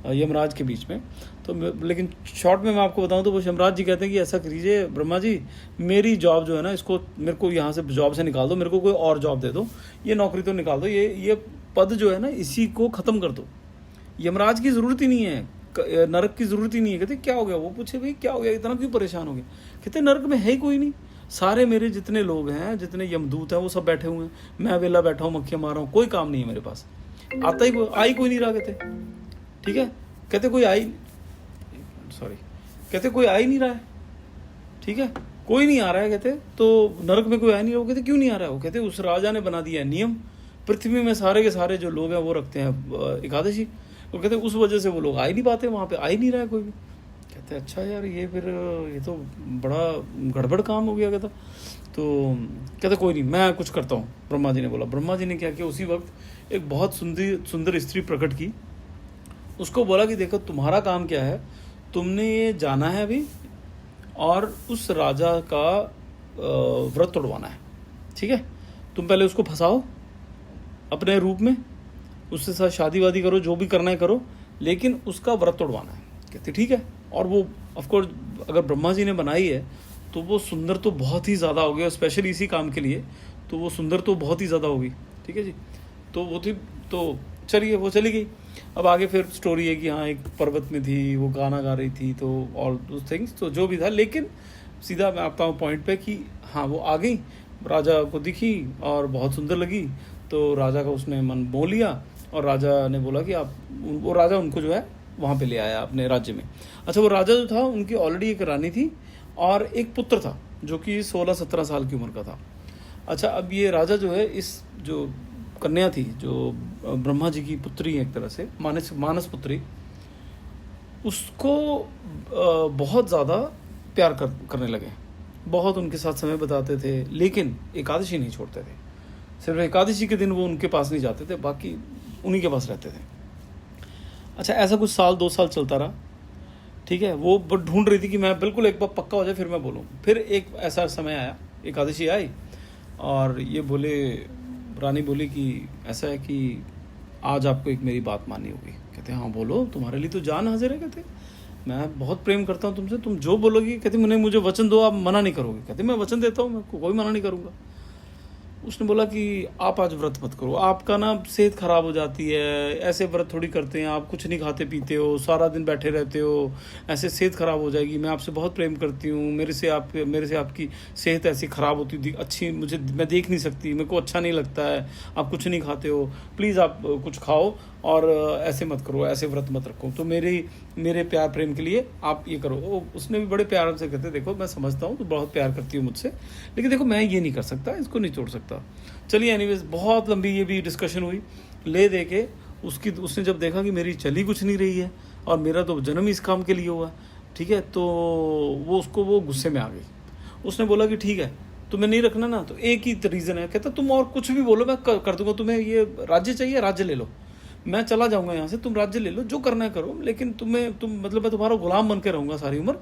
यमराज के बीच में। तो लेकिन शॉर्ट में मैं आपको बताऊं तो वो यमराज जी कहते हैं कि ऐसा कीजिए ब्रह्मा जी, मेरी जॉब जो है ना, इसको मेरे को यहाँ से जॉब से निकाल दो, मेरे को कोई और जॉब दे दो, ये नौकरी तो निकाल दो, ये पद जो है ना इसी को ख़त्म कर दो, यमराज की ज़रूरत ही नहीं है, नरक की ज़रूरत ही नहीं है। कहते क्या हो गया, वो पूछे भाई क्या हो गया, इतना क्यों परेशान हो गया। कहते नरक में है ही कोई नहीं, सारे मेरे जितने लोग हैं, जितने यमदूत हैं वो सब बैठे हुए हैं, मैं अकेला बैठा हूँ, मक्खियाँ मार रहा हूँ, कोई काम नहीं है मेरे पास, आई कोई नहीं रहा। कहते ठीक है, कहते कोई कोई आ ही नहीं रहा है, ठीक है, कोई नहीं आ रहा है। कहते तो नरक में कोई आ नहीं रहा। कहते क्यों नहीं आ रहा है। वो कहते उस राजा ने बना दिया है नियम, पृथ्वी में सारे के सारे जो लोग हैं वो रखते हैं एकादशी, तो कहते उस वजह से वो लोग आ ही नहीं पाते, वहाँ पे आ ही नहीं रहा है कोई भी। कहते अच्छा यार ये तो बड़ा गड़बड़ काम हो गया। कहता तो कहते कोई नहीं, मैं कुछ करता हूँ। ब्रह्मा जी ने बोला, ब्रह्मा जी ने क्या किया, उसी वक्त एक बहुत सुंदर स्त्री प्रकट की, उसको बोला कि देखो तुम्हारा काम क्या है, तुमने ये जाना है अभी और उस राजा का व्रत तोड़वाना है, ठीक है, तुम पहले उसको फंसाओ अपने रूप में, उसके साथ शादी वादी करो, जो भी करना है करो, लेकिन उसका व्रत तोड़वाना है। कहते ठीक है। और वो ऑफकोर्स अगर ब्रह्मा जी ने बनाई है तो वो सुंदर तो बहुत ही ज़्यादा होगी, और स्पेशली इसी काम के लिए तो वो सुंदर तो बहुत ही ज़्यादा होगी, ठीक है जी। तो वो थी, तो चलिए वो चली गई। अब आगे फिर स्टोरी है कि हाँ एक पर्वत में थी, वो गाना गा रही थी, तो ऑल दोस थिंग्स, तो जो भी था, लेकिन सीधा मैं आता हूँ पॉइंट पे कि हाँ वो आ गई, राजा को दिखी और बहुत सुंदर लगी, तो राजा का उसने मन मोह लिया, और राजा ने बोला कि आप, वो राजा उनको जो है वहाँ पे ले आया अपने राज्य में। अच्छा वो राजा जो था उनकी ऑलरेडी एक रानी थी और एक पुत्र था जो कि 16-17 साल की उम्र का था। अच्छा अब ये राजा जो है, इस जो कन्या थी जो ब्रह्मा जी की पुत्री है एक तरह से, मानस पुत्री, उसको बहुत ज़्यादा प्यार करने लगे, बहुत उनके साथ समय बिताते थे, लेकिन एकादशी नहीं छोड़ते थे। सिर्फ एकादशी के दिन वो उनके पास नहीं जाते थे, बाकी उन्हीं के पास रहते थे। अच्छा ऐसा कुछ 1-2 साल चलता रहा, ठीक है। वो ढूंढ रही थी कि मैं बिल्कुल एक बार पक्का हो जाए फिर मैं बोलूँ। फिर एक ऐसा समय आया, एकादशी आई, और ये बोले, रानी बोली कि ऐसा है कि आज आपको एक मेरी बात माननी होगी। कहते हाँ बोलो, तुम्हारे लिए तो जान हाजिर है। कहते मैं बहुत प्रेम करता हूँ तुमसे, तुम जो बोलोगी। कहते मुझे वचन दो, आप मना नहीं करोगे। कहते मैं वचन देता हूँ, मैं कोई मना नहीं करूँगा। उसने बोला कि आप आज व्रत मत करो, आपका ना सेहत खराब हो जाती है, ऐसे व्रत थोड़ी करते हैं, आप कुछ नहीं खाते पीते हो, सारा दिन बैठे रहते हो, ऐसे सेहत खराब हो जाएगी। मैं आपसे बहुत प्रेम करती हूँ, मेरे से आपकी सेहत ऐसी ख़राब होती थी, अच्छी मैं देख नहीं सकती, मेरे को अच्छा नहीं लगता है, आप कुछ नहीं खाते हो, प्लीज़ आप कुछ खाओ और ऐसे मत करो, ऐसे व्रत मत रखो, तो मेरे प्यार प्रेम के लिए आप ये करो। उसने भी बड़े प्यार से कहते देखो मैं समझता हूँ तो बहुत प्यार करती हूँ मुझसे, लेकिन देखो मैं ये नहीं कर सकता, इसको नहीं छोड़ सकता। चलिए एनीवेज बहुत लंबी ये भी डिस्कशन हुई, ले दे के उसने जब देखा कि मेरी चली कुछ नहीं रही है और मेरा तो जन्म इस काम के लिए हुआ, ठीक है, तो वो गुस्से में आ गई। उसने बोला कि ठीक है तुम्हें नहीं रखना ना, तो एक ही रीज़न है। कहता तुम और कुछ भी बोलो मैं कर दूंगा, तुम्हें ये राज्य चाहिए, राज्य ले लो, मैं चला जाऊंगा यहाँ से, तुम राज्य ले लो, जो करना है करो, लेकिन तुम मतलब मैं तुम्हारा गुलाम बन के रहूँगा सारी उम्र,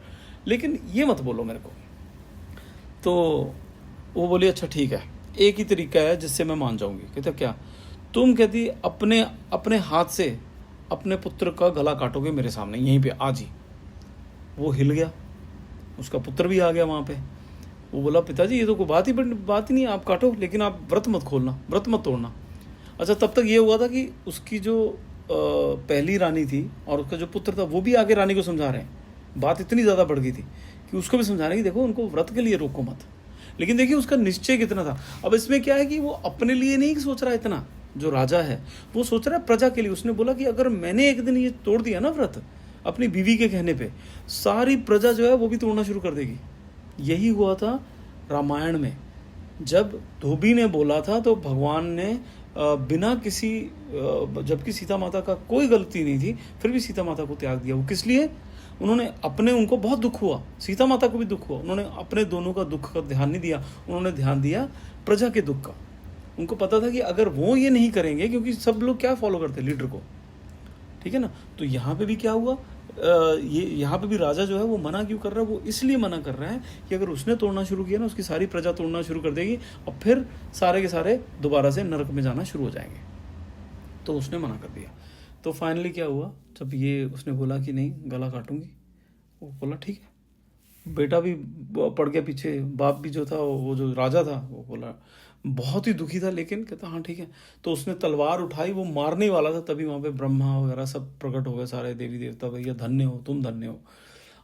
लेकिन ये मत बोलो मेरे को। तो वो बोली अच्छा ठीक है, एक ही तरीका है जिससे मैं मान जाऊंगी। कहते क्या? तुम कहती अपने हाथ से अपने पुत्र का गला काटोगे मेरे सामने यहीं पे आज ही। वो हिल गया, उसका पुत्र भी आ गया वहाँ पे। वो बोला पिताजी ये तो कोई बात ही नहीं है, आप काटो लेकिन आप व्रत मत खोलना, व्रत मत तोड़ना। अच्छा तब तक ये हुआ था कि उसकी जो पहली रानी थी और उसका जो पुत्र था वो भी आगे रानी को समझा रहे हैं। बात इतनी ज़्यादा बढ़ गई थी कि उसको भी समझा रहे हैं कि देखो उनको व्रत के लिए रोको मत। लेकिन देखिए उसका निश्चय कितना था। अब इसमें क्या है कि वो अपने लिए नहीं सोच रहा है इतना, जो राजा है वो सोच रहा है प्रजा के लिए। उसने बोला कि अगर मैंने एक दिन ये तोड़ दिया ना व्रत अपनी बीवी के कहने पे, सारी प्रजा जो है वो भी तोड़ना शुरू कर देगी। यही हुआ था रामायण में। जब धोबी ने बोला था तो भगवान ने बिना किसी जबकि सीता माता का कोई गलती नहीं थी फिर भी सीता माता को त्याग दिया। वो किस लिए? उन्होंने अपने, उनको बहुत दुख हुआ, सीता माता को भी दुख हुआ, उन्होंने अपने दोनों का दुख का ध्यान नहीं दिया, उन्होंने ध्यान दिया प्रजा के दुख का। उनको पता था कि अगर वो ये नहीं करेंगे, क्योंकि सब लोग क्या फॉलो करते लीडर को, ठीक है ना। तो यहाँ पे भी क्या हुआ, ये यहाँ पे भी राजा जो है वो मना क्यों कर रहा है? वो इसलिए मना कर रहा है कि अगर उसने तोड़ना शुरू किया ना उसकी सारी प्रजा तोड़ना शुरू कर देगी और फिर सारे के सारे दोबारा से नरक में जाना शुरू हो जाएंगे। तो उसने मना कर दिया। तो फाइनली क्या हुआ, जब ये उसने बोला कि नहीं गला काटूंगी, वो बोला ठीक है। बेटा भी पड़ गया पीछे, बाप भी जो था वो जो राजा था वो बोला, बहुत ही दुखी था लेकिन कहता हाँ ठीक है। तो उसने तलवार उठाई, वो मारने ही वाला था, तभी वहाँ पे ब्रह्मा वगैरह सब प्रकट हो गए, सारे देवी देवता, भैया धन्य हो तुम, धन्य हो।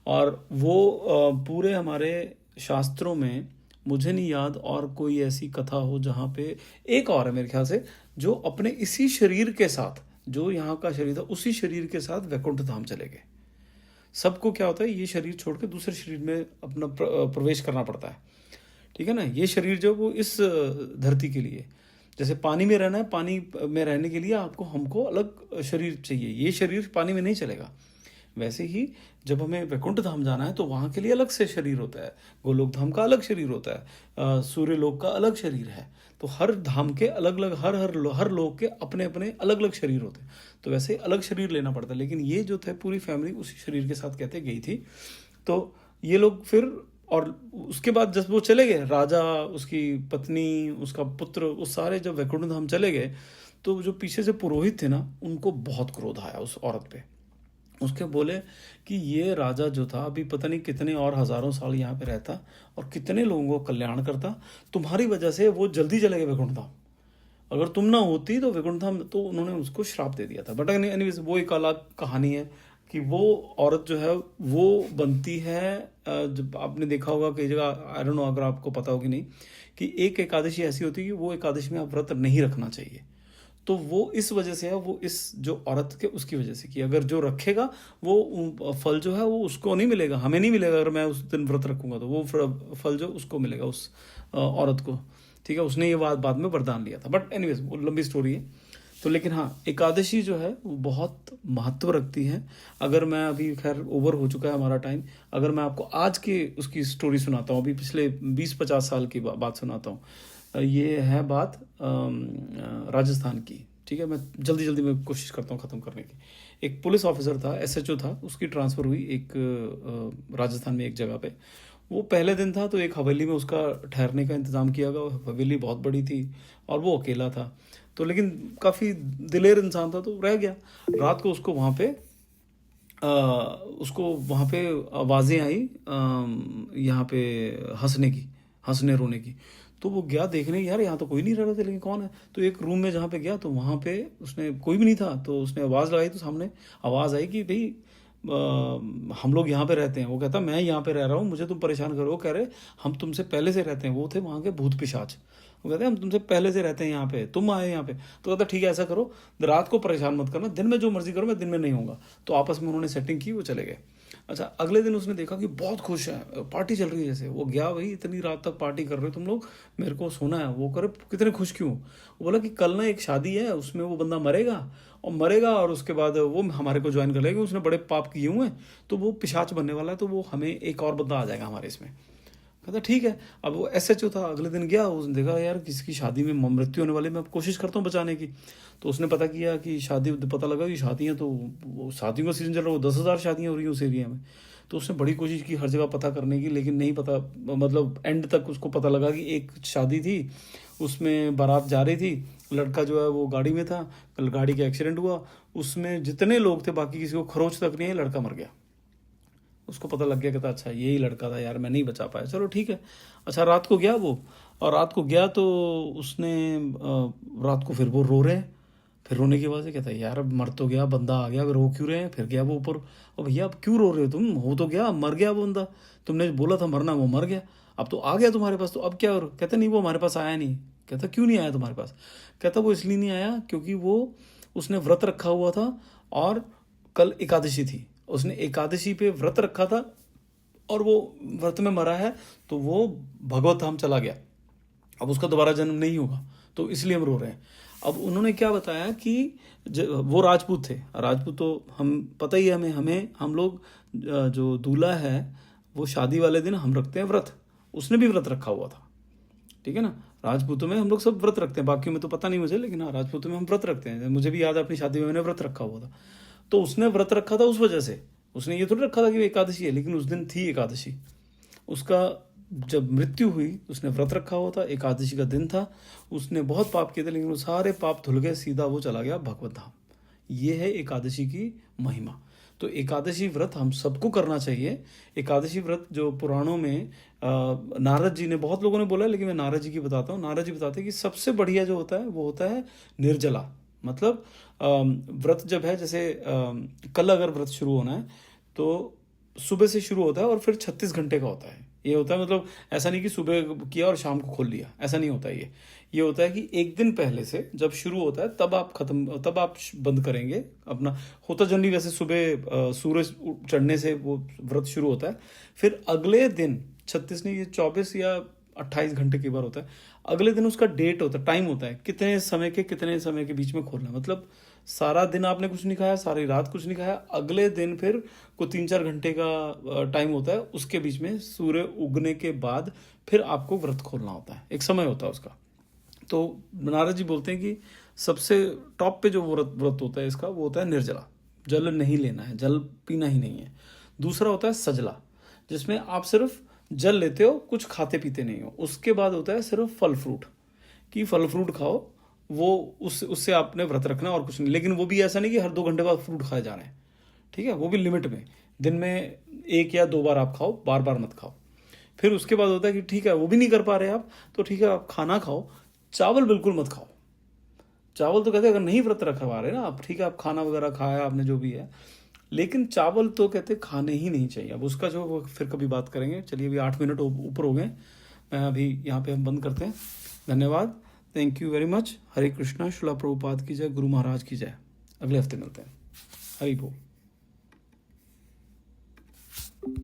और वो पूरे हमारे शास्त्रों में मुझे नहीं याद और कोई ऐसी कथा हो जहाँ पे, एक और है मेरे ख्याल से, जो अपने इसी शरीर के साथ, जो यहाँ का शरीर था उसी शरीर के साथ वैकुंठ धाम चले गए। सबको क्या होता है, ये शरीर छोड़ के दूसरे शरीर में अपना प्रवेश करना पड़ता है, ठीक है ना। ये शरीर जो वो इस धरती के लिए, जैसे पानी में रहना है, पानी में रहने के लिए आपको हमको अलग शरीर चाहिए, ये शरीर पानी में नहीं चलेगा। वैसे ही जब हमें वैकुंठ धाम जाना है तो वहाँ के लिए अलग से शरीर होता है, गोलोक धाम का अलग शरीर होता है, सूर्य लोक का अलग शरीर है। तो हर धाम के अलग अलग, हर लोक के अपने अपने अलग अलग शरीर होते हैं। तो वैसे अलग शरीर लेना पड़ता है। लेकिन ये जो थे पूरी फैमिली उसी शरीर के साथ कहते गई थी। तो ये लोग फिर, और उसके बाद जब वो चले गए, राजा, उसकी पत्नी, उसका पुत्र, उस सारे जब वैकुंठ धाम चले गए, तो जो पीछे से पुरोहित थे ना उनको बहुत क्रोध आया उस औरत पे। उसके बोले कि ये राजा जो था अभी पता नहीं कितने और हजारों साल यहाँ पे रहता और कितने लोगों को कल्याण करता, तुम्हारी वजह से वो जल्दी चले गए वैकुंठ धाम। अगर तुम ना होती तो वैकुंठ धाम, तो उन्होंने उसको श्राप दे दिया था। बट एनीवेज वो एक अलग कहानी है कि वो औरत जो है वो बनती है, जब आपने देखा होगा कई जगह, आई डोंट नो अगर आपको पता होगी नहीं, कि एक एकादशी ऐसी होती है कि वो एकादशी में आप व्रत नहीं रखना चाहिए। तो वो इस वजह से है, वो इस जो औरत के उसकी वजह से, कि अगर जो रखेगा वो फल जो है वो उसको नहीं मिलेगा, हमें नहीं मिलेगा। अगर मैं उस दिन व्रत रखूंगा तो वो फल जो उसको मिलेगा, उस औरत को, ठीक है। उसने ये बात बाद में वरदान लिया था। बट एनीवेज वो लंबी स्टोरी है। तो लेकिन हाँ, एकादशी जो है वो बहुत महत्व रखती है। अगर मैं अभी, खैर ओवर हो चुका है हमारा टाइम, अगर मैं आपको आज की उसकी स्टोरी सुनाता हूँ, अभी पिछले 20-50 साल की बात सुनाता हूँ। ये है बात राजस्थान की, ठीक है। मैं जल्दी जल्दी में कोशिश करता हूँ ख़त्म करने की। एक पुलिस ऑफिसर था, एसएचओ था, उसकी ट्रांसफ़र हुई एक राजस्थान में एक जगह पे। वो पहले दिन था तो एक हवेली में उसका ठहरने का इंतज़ाम किया गया। हवेली बहुत बड़ी थी और वो अकेला था, तो लेकिन काफ़ी दिलेर इंसान था तो रह गया। रात को उसको वहाँ पे आवाज़ें आई यहाँ पे हंसने रोने की। तो वो गया देखने, यार यहाँ तो कोई नहीं रह रहा था, लेकिन कौन है। तो एक रूम में जहाँ पे गया तो वहाँ पे उसने, कोई भी नहीं था। तो उसने आवाज़ लगाई तो सामने आवाज़ आई कि भाई हम लोग यहाँ पे रहते हैं। वो कहता मैं यहाँ पे रह रहा हूँ, मुझे तुम परेशान करो। वो कह रहे हम तुमसे पहले से रहते हैं। वो थे वहाँ के भूत पिशाच। वो कहते हैं हम तुमसे पहले से रहते हैं यहाँ पे, तुम आए यहाँ पे। तो कहता ठीक है ऐसा करो, रात को परेशान मत करना, दिन में जो मर्जी करो, मैं दिन में नहीं होऊंगा। तो आपस में उन्होंने सेटिंग की, वो चले गए। अच्छा, अगले दिन उसने देखा कि बहुत खुश है, पार्टी चल रही है जैसे। वो गया, भाई इतनी रात तक पार्टी कर रहे हो तुम लोग, मेरे को सोना है। वो करे कितने खुश क्यों? वो बोला कि कल ना एक शादी है, उसमें वो बंदा मरेगा और उसके बाद वो हमारे को ज्वाइन कर लेगा। उसने बड़े पाप किए हुए हैं तो वो पिशाच बनने वाला है, तो वो हमें एक और बंदा आ जाएगा हमारे इसमें। कहता ठीक है। अब वो एसएचओ था, अगले दिन गया, उसने देखा यार किसी की शादी में मृत्यु होने वाली, मैं कोशिश करता हूँ बचाने की। तो उसने पता किया कि पता लगा कि शादियाँ, तो वो शादियों का सीजन चल रहा है, 10,000 शादियाँ हो रही हैं उस एरिया में। तो उसने बड़ी कोशिश की हर जगह पता करने की, लेकिन नहीं पता, मतलब एंड तक उसको पता लगा कि एक शादी थी, उसमें बारात जा रही थी, लड़का जो है वो गाड़ी में था, कल गाड़ी का एक्सीडेंट हुआ, उसमें जितने लोग थे बाकी किसी को खरोच तक नहीं है, लड़का मर गया। उसको पता लग गया, कहता अच्छा यही लड़का था यार, मैं नहीं बचा पाया, चलो ठीक है। अच्छा रात को गया वो, और रात को गया तो उसने रात को फिर वो रो रहे हैं। फिर रोने की वजह से कहता है यार अब मर तो गया, बंदा आ गया, रो क्यों रहे हैं? फिर गया वो ऊपर, और भैया अब क्यों रो रहे हो तुम, हो तो गया, मर गया वो बंदा, तुमने बोला था मरना, वो मर गया, अब तो आ गया तुम्हारे पास, तो अब क्या हो? कहता नहीं वो हमारे पास आया नहीं। कहता क्यों नहीं आया तुम्हारे पास? कहता वो इसलिए नहीं आया क्योंकि वो उसने व्रत रखा हुआ था, और कल एकादशी थी, उसने एकादशी पे व्रत रखा था, और वो व्रत में मरा है, तो वो भगवत धाम चला गया, अब उसका दोबारा जन्म नहीं होगा, तो इसलिए हम रो रहे हैं। अब उन्होंने क्या बताया कि वो राजपूत थे, राजपूत तो हम पता ही है हमें, हम लोग जो दूल्हा है वो शादी वाले दिन हम रखते हैं व्रत, उसने भी व्रत रखा हुआ था, ठीक है ना। राजपूतों में हम लोग सब व्रत रखते हैं, बाकी में तो पता नहीं मुझे, लेकिन हाँ राजपूतों में हम व्रत रखते हैं। मुझे भी याद है अपनी शादी में मैंने व्रत रखा हुआ था, तो उसने व्रत रखा था उस वजह से, उसने ये थोड़ी रखा था कि वो एकादशी है, लेकिन उस दिन थी एकादशी। उसका जब मृत्यु हुई उसने व्रत रखा हुआ था, एकादशी का दिन था, उसने बहुत पाप किए थे, लेकिन वो सारे पाप धुल गए, सीधा वो चला गया भगवत धाम। ये है एकादशी की महिमा। तो एकादशी व्रत हम सबको करना चाहिए। एकादशी व्रत जो पुराणों में नारद जी ने, बहुत लोगों ने बोला है, लेकिन मैं नारद जी की बताता हूँ। नारद जी बताते हैं कि सबसे बढ़िया जो होता है वो होता है निर्जला। मतलब व्रत जब है, जैसे कल अगर व्रत शुरू होना है तो सुबह से शुरू होता है और फिर 36 घंटे का होता है। ये होता है, मतलब ऐसा नहीं कि सुबह किया और शाम को खोल लिया, ऐसा नहीं होता है। ये होता है कि एक दिन पहले से जब शुरू होता है तब आप बंद करेंगे अपना। होता जनरली वैसे सुबह सूरज चढ़ने से वो व्रत शुरू होता है, फिर अगले दिन 36 नहीं, ये 24 या 28 घंटे की बार होता है, अगले दिन उसका डेट होता है, टाइम होता है, कितने समय के बीच में खोलना है। मतलब सारा दिन आपने कुछ नहीं खाया, सारी रात कुछ नहीं खाया, अगले दिन फिर को 3-4 घंटे का टाइम होता है, उसके बीच में सूर्य उगने के बाद फिर आपको व्रत खोलना होता है, एक समय होता है उसका। तो नारद जी बोलते हैं कि सबसे टॉप पे जो व्रत होता है इसका, वो होता है निर्जला, जल नहीं लेना है, जल पीना ही नहीं है। दूसरा होता है सजला, जिसमें आप सिर्फ जल लेते हो, कुछ खाते पीते नहीं हो। उसके बाद होता है सिर्फ फल फ्रूट, कि फल फ्रूट खाओ, वो उससे आपने व्रत रखना और कुछ नहीं। लेकिन वो भी ऐसा नहीं कि हर 2 घंटे बाद फ्रूट खाए जा रहे हैं, ठीक है, वो भी लिमिट में, दिन में 1 या 2 बार आप खाओ, बार बार मत खाओ। फिर उसके बाद होता है कि ठीक है वो भी नहीं कर पा रहे आप, तो ठीक है आप खाना खाओ, चावल बिल्कुल मत खाओ। चावल तो कहते हैं अगर नहीं व्रत रखवा रहे ना आप, ठीक है आप खाना वगैरह खाया आपने जो भी है, लेकिन चावल तो कहते खाने ही नहीं चाहिए। अब उसका जो वो फिर कभी बात करेंगे। चलिए अभी 8 मिनट ऊपर हो गए, मैं अभी यहाँ पे हम बंद करते हैं। धन्यवाद, थैंक यू वेरी मच। हरे कृष्णा, श्रील प्रभुपाद की जय, गुरु महाराज की जय। अगले हफ्ते मिलते हैं। हरि बोल।